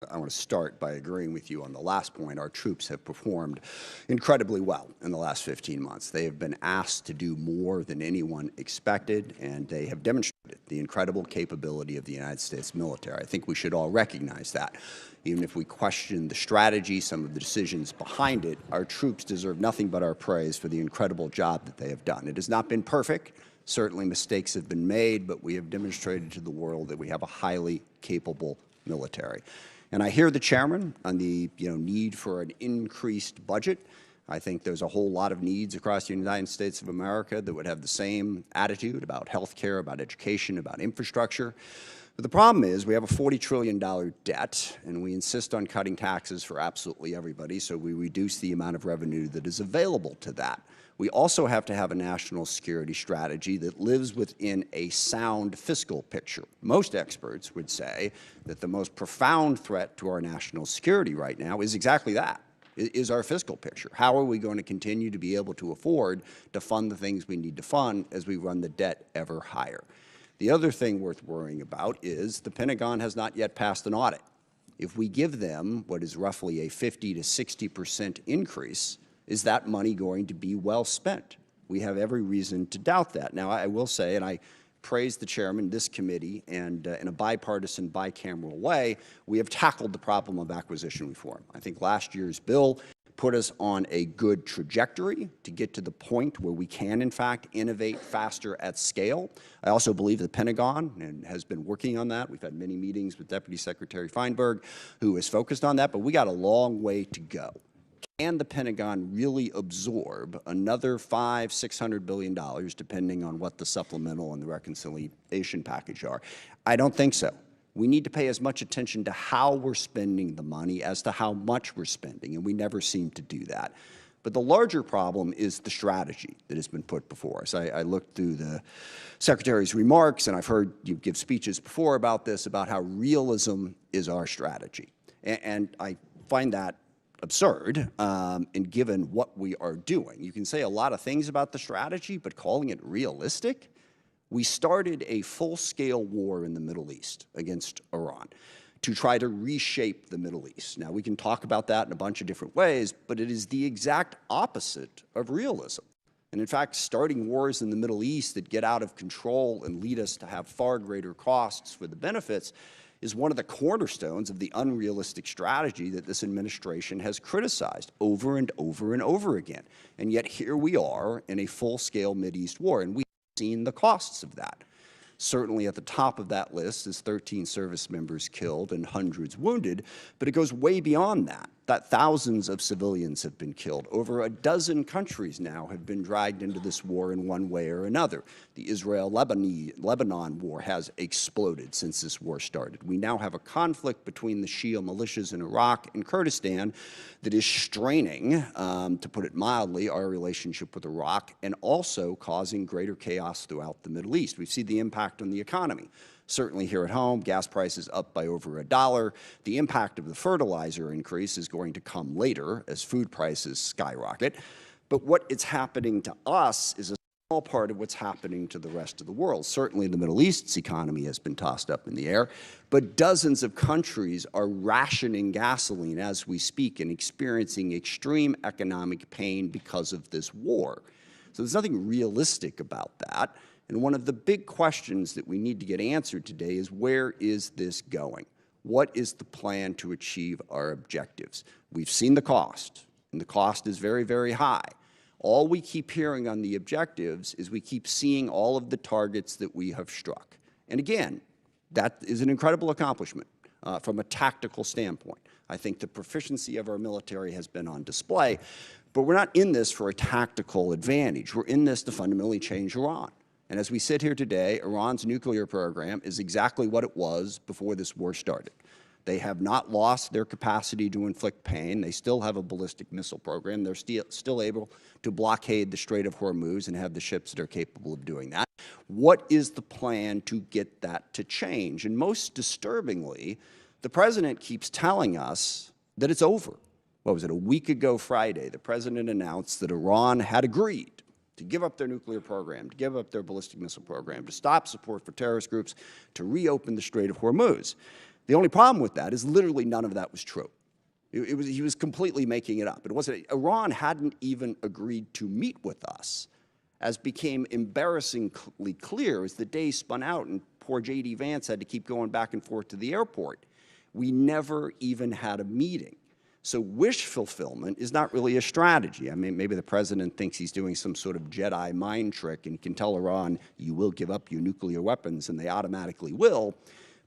I want to start by agreeing with you on the last point. Our troops have performed incredibly well in the last 15 months. They have been asked to do more than anyone expected, and they have demonstrated the incredible capability of the United States military. I think we should all recognize that. Even if we question the strategy, some of the decisions behind it, our troops deserve nothing but our praise for the incredible job that they have done. It has not been perfect. Certainly mistakes have been made, but we have demonstrated to the world that we have a highly capable military. And I hear the chairman on the need for an increased budget. I think there's a whole lot of needs across the United States of America that would have the same attitude about health care, about education, about infrastructure. But the problem is we have a $40 trillion debt, and we insist on cutting taxes for absolutely everybody, so we reduce the amount of revenue that is available to that. We also have to have a national security strategy that lives within a sound fiscal picture. Most experts would say that the most profound threat to our national security right now is exactly that, is our fiscal picture. How are we going to continue to be able to afford to fund the things we need to fund as we run the debt ever higher? The other thing worth worrying about is the Pentagon has not yet passed an audit. If we give them what is roughly a 50 to 60% increase, is that money going to be well spent? We have every reason to doubt that. Now, I will say, and I praise the chairman, this committee, and in a bipartisan, bicameral way, we have tackled the problem of acquisition reform. I think last year's bill put us on a good trajectory to get to the point where we can, in fact, innovate faster at scale. I also believe the Pentagon has been working on that. We've had many meetings with Deputy Secretary Feinberg, who is focused on that, but we got a long way to go. Can the Pentagon really absorb another $500–600 billion, depending on what the supplemental and the reconciliation package are? I don't think so. We need to pay as much attention to how we're spending the money as to how much we're spending, and we never seem to do that. But the larger problem is the strategy that has been put before us. I looked through the Secretary's remarks, and I've heard you give speeches before about this, about how realism is our strategy. And I find that absurd, and given what we are doing. You can say a lot of things about the strategy, but calling it realistic? We started a full-scale war in the Middle East against Iran to try to reshape the Middle East. Now, we can talk about that in a bunch of different ways, but it is the exact opposite of realism. And in fact, starting wars in the Middle East that get out of control and lead us to have far greater costs for the benefits is one of the cornerstones of the unrealistic strategy that this administration has criticized over and over and over again. And yet here we are in a full-scale Mideast war, and we've seen the costs of that. Certainly at the top of that list is 13 service members killed and hundreds wounded, but it goes way beyond that. Thousands of civilians have been killed. Over a dozen countries now have been dragged into this war in one way or another. The Israel-Lebanon war has exploded since this war started. We now have a conflict between the Shia militias in Iraq and Kurdistan that is straining, to put it mildly, our relationship with Iraq and also causing greater chaos throughout the Middle East. We've seen the impact on the economy. Certainly here at home, gas prices up by over $1. The impact of the fertilizer increase is going to come later as food prices skyrocket. But what is happening to us is a small part of what's happening to the rest of the world. Certainly the Middle East's economy has been tossed up in the air, but dozens of countries are rationing gasoline as we speak and experiencing extreme economic pain because of this war. So there's nothing realistic about that. And one of the big questions that we need to get answered today is, where is this going? What is the plan to achieve our objectives? We've seen the cost, and the cost is very, very high. All we keep hearing on the objectives is we keep seeing all of the targets that we have struck. And again, that is an incredible accomplishment from a tactical standpoint. I think the proficiency of our military has been on display, but we're not in this for a tactical advantage. We're in this to fundamentally change Iran. And as we sit here today, Iran's nuclear program is exactly what it was before this war started. They have not lost their capacity to inflict pain. They still have a ballistic missile program. They're still able to blockade the Strait of Hormuz and have the ships that are capable of doing that. What is the plan to get that to change? And most disturbingly, the president keeps telling us that it's over. What was it, a week ago Friday, the president announced that Iran had agreed to give up their nuclear program, to give up their ballistic missile program, to stop support for terrorist groups, to reopen the Strait of Hormuz. The only problem with that is literally none of that was true. He was completely making it up. It wasn't. Iran hadn't even agreed to meet with us, as became embarrassingly clear as the day spun out and poor J.D. Vance had to keep going back and forth to the airport. We never even had a meeting. So wish fulfillment is not really a strategy. I mean, maybe the president thinks he's doing some sort of Jedi mind trick and can tell Iran, you will give up your nuclear weapons, and they automatically will,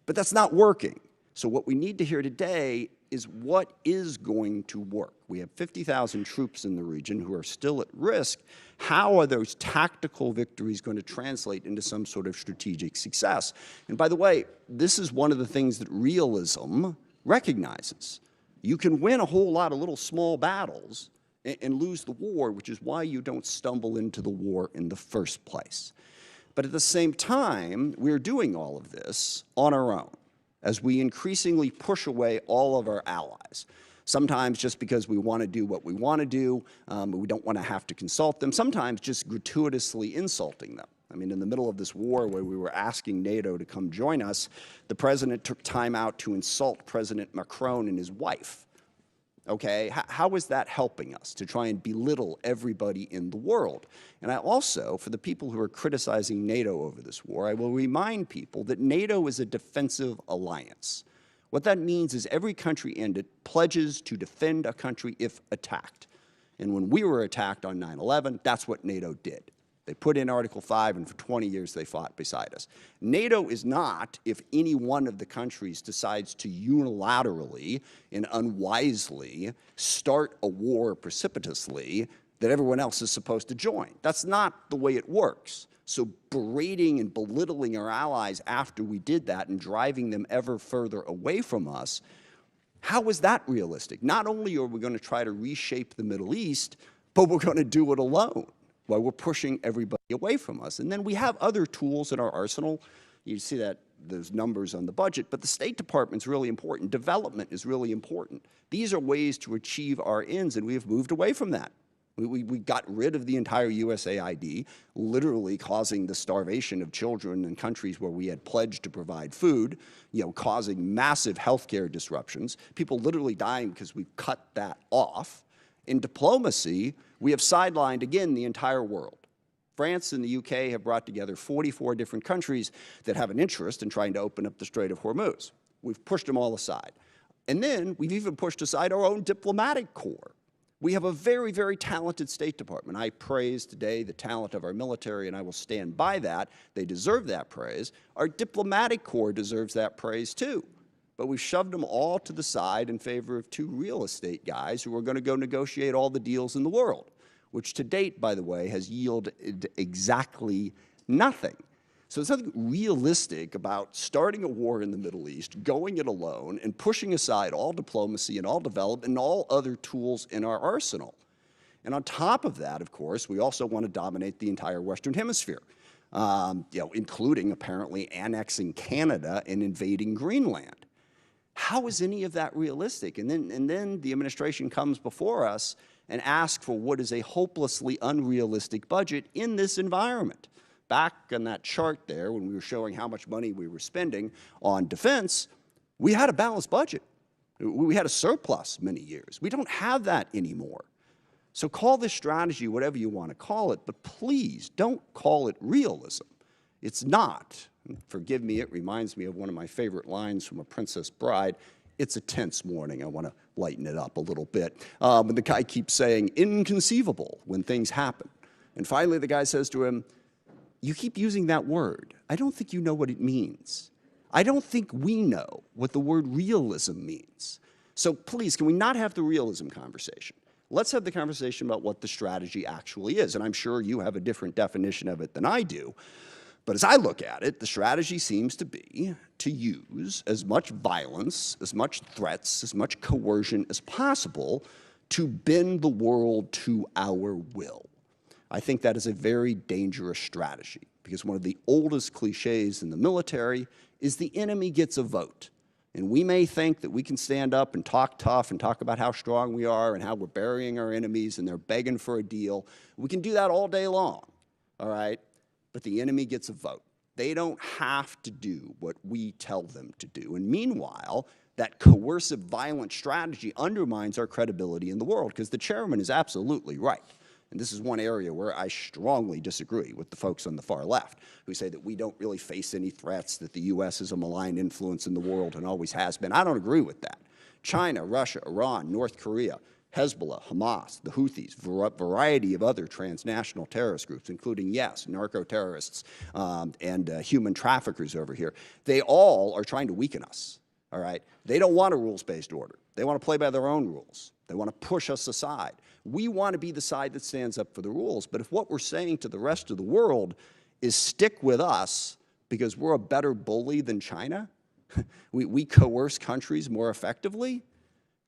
but that's not working. So what we need to hear today is what is going to work. We have 50,000 troops in the region who are still at risk. How are those tactical victories going to translate into some sort of strategic success? And by the way, this is one of the things that realism recognizes. You can win a whole lot of little small battles and lose the war, which is why you don't stumble into the war in the first place. But at the same time, we're doing all of this on our own, as we increasingly push away all of our allies. Sometimes just because we want to do what we want to do, we don't want to have to consult them, sometimes just gratuitously insulting them. I mean, in the middle of this war where we were asking NATO to come join us, the president took time out to insult President Macron and his wife. Okay, how is that helping us to try and belittle everybody in the world? And I also, for the people who are criticizing NATO over this war, I will remind people that NATO is a defensive alliance. What that means is every country in it pledges to defend a country if attacked. And when we were attacked on 9/11, that's what NATO did. They put in Article 5, and for 20 years they fought beside us. NATO is not if any one of the countries decides to unilaterally and unwisely start a war precipitously that everyone else is supposed to join. That's not the way it works. So berating and belittling our allies after we did that and driving them ever further away from us, how is that realistic? Not only are we going to try to reshape the Middle East, but we're going to do it alone, while we're pushing everybody away from us. And then we have other tools in our arsenal. You see that those numbers on the budget, but the State Department's really important. Development is really important. These are ways to achieve our ends, and we have moved away from that. We got rid of the entire USAID, literally causing the starvation of children in countries where we had pledged to provide food, causing massive healthcare disruptions, people literally dying because we've cut that off. In diplomacy, we have sidelined, again, the entire world. France and the UK have brought together 44 different countries that have an interest in trying to open up the Strait of Hormuz. We've pushed them all aside. And then we've even pushed aside our own diplomatic corps. We have a very, very talented State Department. I praise today the talent of our military, and I will stand by that. They deserve that praise. Our diplomatic corps deserves that praise too. But we've shoved them all to the side in favor of two real estate guys who are going to go negotiate all the deals in the world, which to date, by the way, has yielded exactly nothing. So there's nothing realistic about starting a war in the Middle East, going it alone, and pushing aside all diplomacy and all development and all other tools in our arsenal. And on top of that, of course, we also want to dominate the entire Western Hemisphere, including apparently annexing Canada and invading Greenland. How is any of that realistic? And then the administration comes before us and asks for what is a hopelessly unrealistic budget in this environment. Back on that chart there, when we were showing how much money we were spending on defense, we had a balanced budget. We had a surplus many years. We don't have that anymore. So call this strategy whatever you want to call it, but please don't call it realism. It's not. Forgive me, it reminds me of one of my favorite lines from A Princess Bride. It's a tense morning. I want to lighten it up a little bit. And the guy keeps saying, inconceivable, when things happen. And finally, the guy says to him, you keep using that word. I don't think you know what it means. I don't think we know what the word realism means. So please, can we not have the realism conversation? Let's have the conversation about what the strategy actually is. And I'm sure you have a different definition of it than I do. But as I look at it, the strategy seems to be to use as much violence, as much threats, as much coercion as possible to bend the world to our will. I think that is a very dangerous strategy because one of the oldest cliches in the military is the enemy gets a vote. And we may think that we can stand up and talk tough and talk about how strong we are and how we're burying our enemies and they're begging for a deal. We can do that all day long, all right? But the enemy gets a vote. They don't have to do what we tell them to do. And meanwhile, that coercive, violent strategy undermines our credibility in the world, because the chairman is absolutely right. And this is one area where I strongly disagree with the folks on the far left who say that we don't really face any threats, that the U.S. is a malign influence in the world and always has been. I don't agree with that. China, Russia, Iran, North Korea, Hezbollah, Hamas, the Houthis, variety of other transnational terrorist groups, including, yes, narco-terrorists and human traffickers over here. They all are trying to weaken us, all right? They don't want a rules-based order. They want to play by their own rules. They want to push us aside. We want to be the side that stands up for the rules. But if what we're saying to the rest of the world is stick with us because we're a better bully than China, we coerce countries more effectively,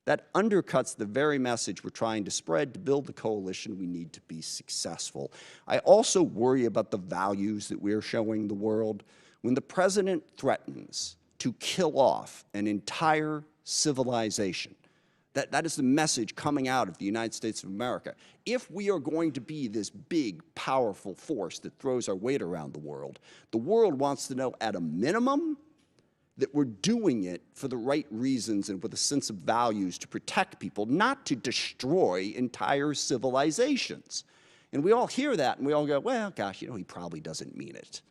that undercuts the very message we're trying to spread to build the coalition we need to be successful. I also worry about the values that we're showing the world. When the president threatens to kill off an entire civilization, that is the message coming out of the United States of America. If we are going to be this big, powerful force that throws our weight around the world wants to know at a minimum that we're doing it for the right reasons and with a sense of values to protect people, not to destroy entire civilizations. And we all hear that and we all go, well, gosh, you know, he probably doesn't mean it.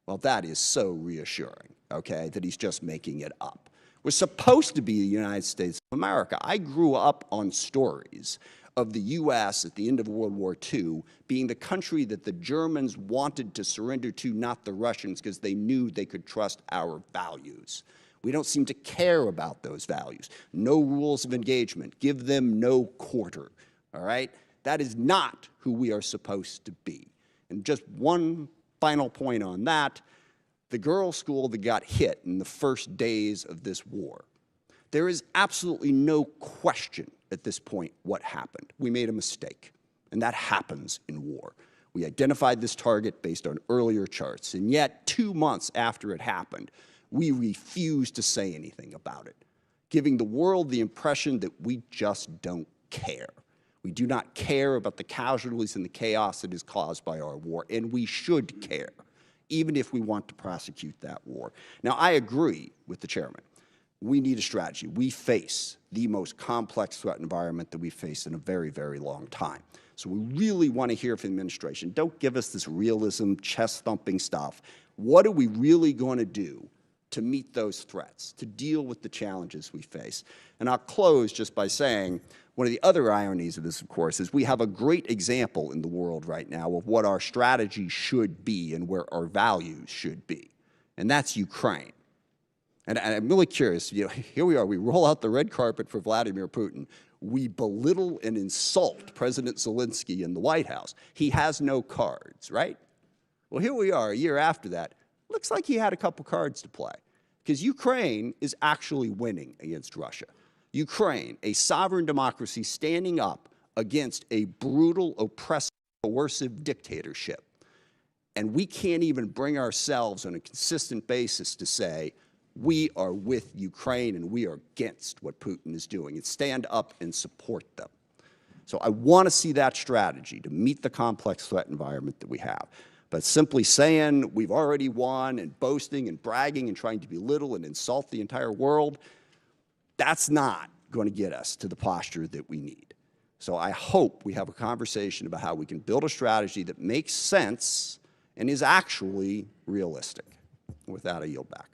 Well, that is so reassuring, okay, that he's just making it up. We're supposed to be the United States of America. I grew up on stories of the U.S. at the end of World War II being the country that the Germans wanted to surrender to, not the Russians, because they knew they could trust our values. We don't seem to care about those values. No rules of engagement. Give them no quarter, all right? That is not who we are supposed to be. And just one final point on that. The girls' school that got hit in the first days of this war, there is absolutely no question at this point what happened. We made a mistake, and that happens in war. We identified this target based on earlier charts, and yet 2 months after it happened, we refused to say anything about it, giving the world the impression that we just don't care. We do not care about the casualties and the chaos that is caused by our war, and we should care, even if we want to prosecute that war. Now, I agree with the chairman. We need a strategy. We face the most complex threat environment that we've faced in a very, very long time. So we really want to hear from the administration. Don't give us this realism, chest-thumping stuff. What are we really going to do to meet those threats, to deal with the challenges we face? And I'll close just by saying, one of the other ironies of this, of course, is we have a great example in the world right now of what our strategy should be and where our values should be, and that's Ukraine. And I'm really curious, you know, here we are, we roll out the red carpet for Vladimir Putin. We belittle and insult President Zelensky in the White House. He has no cards, right? Well, here we are a year after that. Looks like he had a couple cards to play, because Ukraine is actually winning against Russia. Ukraine, a sovereign democracy standing up against a brutal, oppressive, coercive dictatorship. And we can't even bring ourselves on a consistent basis to say, we are with Ukraine and we are against what Putin is doing, and stand up and support them. So I want to see that strategy to meet the complex threat environment that we have. But simply saying we've already won and boasting and bragging and trying to belittle and insult the entire world, that's not going to get us to the posture that we need. So I hope we have a conversation about how we can build a strategy that makes sense and is actually realistic. With that, I yield back.